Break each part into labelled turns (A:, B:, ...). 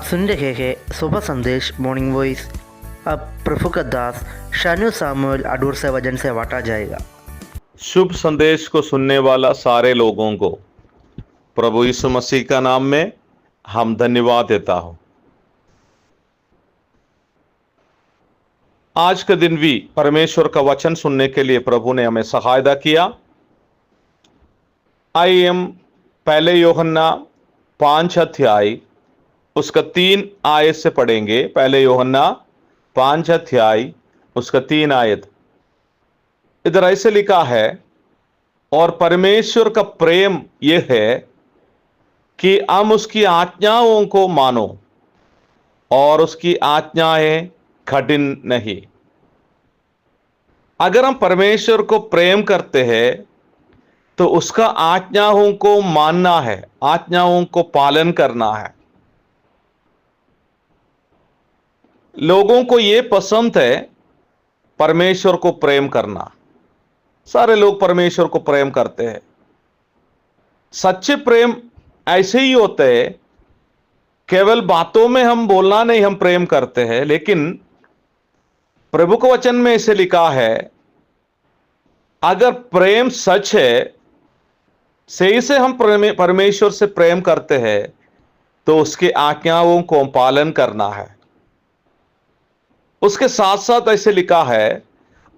A: आप सुन रहे हैं सुबह संदेश मॉर्निंग वॉइस। अब प्रभु का दास शानू सामुएल अडूर से वजन से बांटा जाएगा।
B: शुभ संदेश को सुनने वाला सारे लोगों को प्रभु यीशु मसीह का नाम में हम धन्यवाद देता हूं। आज के दिन भी परमेश्वर का वचन सुनने के लिए प्रभु ने हमें सहायता किया। आइए हम पहले यूहन्ना 5 अध्याय उसका 3 आयत से पढ़ेंगे। पहले यूहन्ना 5 अध्याय उसका 3 आयत। इधर ऐसे लिखा है, और परमेश्वर का प्रेम यह है कि हम उसकी आज्ञाओं को मानो, और उसकी आज्ञाएं कठिन नहीं। अगर हम परमेश्वर को प्रेम करते हैं तो उसका आज्ञाओं को मानना है, आज्ञाओं को पालन करना है। लोगों को यह पसंद है परमेश्वर को प्रेम करना। सारे लोग परमेश्वर को प्रेम करते हैं। सच्चे प्रेम ऐसे ही होते हैं, केवल बातों में हम बोलना नहीं, हम प्रेम करते हैं। लेकिन प्रभु के वचन में इसे लिखा है, अगर प्रेम सच है, सही से हम परमेश्वर से प्रेम करते हैं, तो उसकी आज्ञाओं को पालन करना है। उसके साथ साथ ऐसे लिखा है,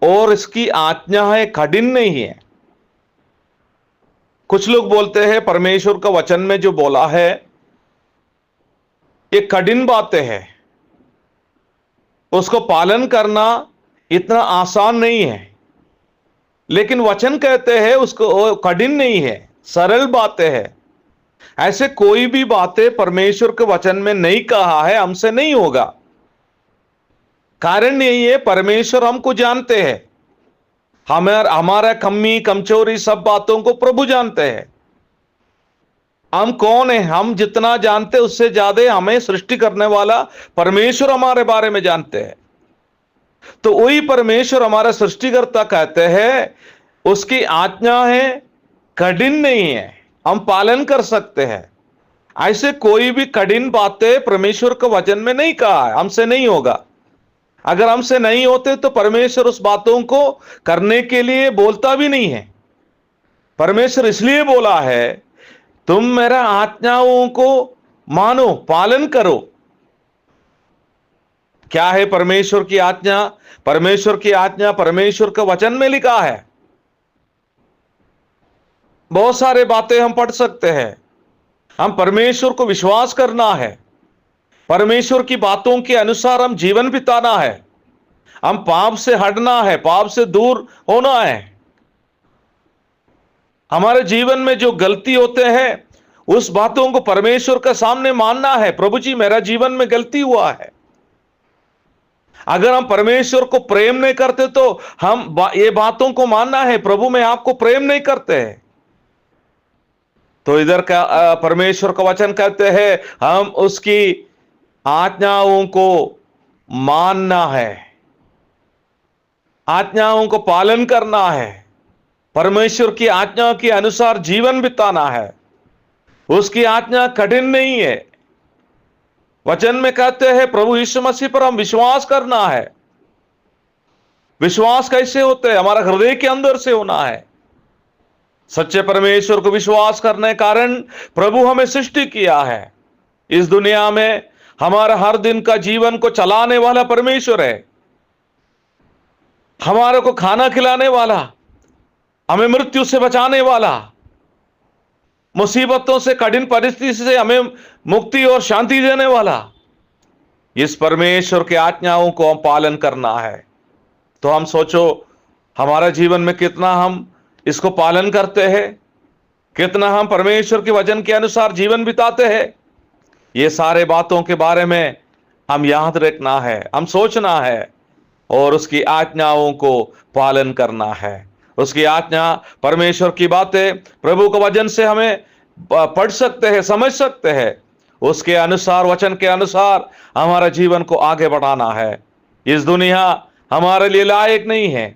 B: और इसकी आज्ञाएं कठिन नहीं है। कुछ लोग बोलते हैं परमेश्वर का वचन में जो बोला है ये कठिन बातें हैं, उसको पालन करना इतना आसान नहीं है। लेकिन वचन कहते हैं उसको कठिन नहीं है, सरल बातें हैं। ऐसे कोई भी बातें परमेश्वर के वचन में नहीं कहा है हमसे नहीं होगा। कारण यही है, परमेश्वर हमको जानते हैं। हमारा कमी कमजोरी सब बातों को प्रभु जानते हैं। हम कौन है, हम जितना जानते उससे ज्यादा हमें सृष्टि करने वाला परमेश्वर हमारे बारे में जानते हैं। तो वही परमेश्वर हमारा सृष्टिकर्ता कहते हैं उसकी आज्ञाएं कठिन नहीं है, हम पालन कर सकते हैं। ऐसे कोई भी कठिन बातें परमेश्वर के वचन में नहीं कहा है, हमसे नहीं होगा। अगर हमसे नहीं होते तो परमेश्वर उस बातों को करने के लिए बोलता भी नहीं है। परमेश्वर इसलिए बोला है, तुम मेरा आज्ञाओं को मानो, पालन करो। क्या है परमेश्वर की आज्ञा? परमेश्वर की आज्ञा परमेश्वर के वचन में लिखा है। बहुत सारे बातें हम पढ़ सकते हैं। हम परमेश्वर को विश्वास करना है, परमेश्वर की बातों के अनुसार हम जीवन बिताना है। हम पाप से हटना है, पाप से दूर होना है। हमारे जीवन में जो गलती होते हैं उस बातों को परमेश्वर के सामने मानना है, प्रभु जी मेरा जीवन में गलती हुआ है। अगर हम परमेश्वर को प्रेम नहीं करते तो हम ये बातों को मानना है, प्रभु मैं आपको प्रेम नहीं करते हैं। तो इधर का परमेश्वर का वचन कहते हैं हम उसकी आज्ञाओं को मानना है, आज्ञाओं को पालन करना है, परमेश्वर की आज्ञा के अनुसार जीवन बिताना है। उसकी आज्ञा कठिन नहीं है। वचन में कहते हैं प्रभु यीशु मसीह पर हम विश्वास करना है। विश्वास कैसे होता है? हमारा हृदय के अंदर से होना है। सच्चे परमेश्वर को विश्वास करने के कारण प्रभु हमें सृष्टि किया है। इस दुनिया में हमारा हर दिन का जीवन को चलाने वाला परमेश्वर है। हमारे को खाना खिलाने वाला, हमें मृत्यु से बचाने वाला, मुसीबतों से, कठिन परिस्थिति से हमें मुक्ति और शांति देने वाला, इस परमेश्वर की आज्ञाओं को हम पालन करना है। तो हम सोचो हमारा जीवन में कितना हम इसको पालन करते हैं, कितना हम परमेश्वर के वचन के अनुसार जीवन बिताते हैं। ये सारे बातों के बारे में हम याद रखना है, हम सोचना है, और उसकी आज्ञाओं को पालन करना है। उसकी आज्ञा, परमेश्वर की बातें प्रभु के वचन से हमें पढ़ सकते हैं, समझ सकते हैं। उसके अनुसार, वचन के अनुसार हमारा जीवन को आगे बढ़ाना है। इस दुनिया हमारे लिए लायक नहीं है।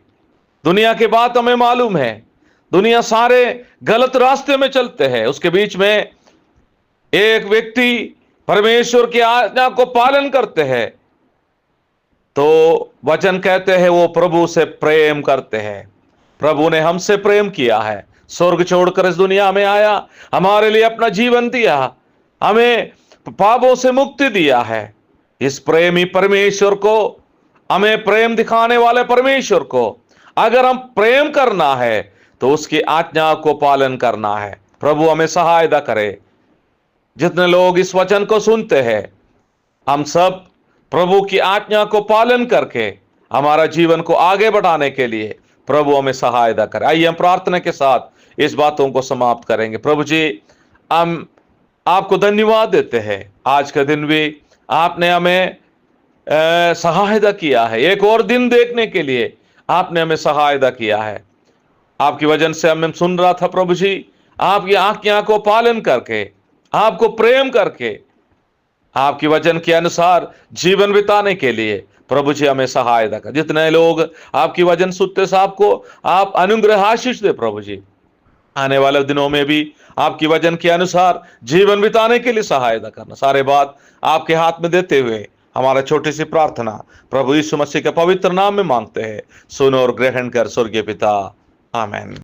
B: दुनिया की बात हमें मालूम है, दुनिया सारे गलत रास्ते में चलते हैं। उसके बीच में एक व्यक्ति परमेश्वर की आज्ञा को पालन करते हैं, तो वचन कहते हैं वो प्रभु से प्रेम करते हैं। प्रभु ने हमसे प्रेम किया है, स्वर्ग छोड़कर इस दुनिया में आया, हमारे लिए अपना जीवन दिया, हमें पापों से मुक्ति दिया है। इस प्रेमी परमेश्वर को, हमें प्रेम दिखाने वाले परमेश्वर को अगर हम प्रेम करना है तो उसकी आज्ञा को पालन करना है। प्रभु हमें सहायता करे। जितने लोग इस वचन को सुनते हैं, हम सब प्रभु की आज्ञा को पालन करके हमारा जीवन को आगे बढ़ाने के लिए प्रभु हमें सहायता करे। आइए हम प्रार्थना के साथ इस बातों को समाप्त करेंगे। प्रभु जी, हम आपको धन्यवाद देते हैं। आज का दिन भी आपने हमें सहायता किया है, एक और दिन देखने के लिए आपने हमें सहायता किया है। आपकी वजन से हम सुन रहा था प्रभु जी, आपकी आज्ञा को पालन करके, आपको प्रेम करके, आपकी वचन के अनुसार जीवन बिताने के लिए प्रभु जी हमें सहायता कर। जितने लोग आपकी वचन सुनते साहब को आप अनुग्रह आशीष दे प्रभु जी। आने वाले दिनों में भी आपकी वचन के अनुसार जीवन बिताने के लिए सहायता करना। सारे बात आपके हाथ में देते हुए हमारा छोटी सी प्रार्थना प्रभु यीशु मसीह के पवित्र नाम में मांगते हैं। सुनो और ग्रहण कर स्वर्गीय पिता, आमीन।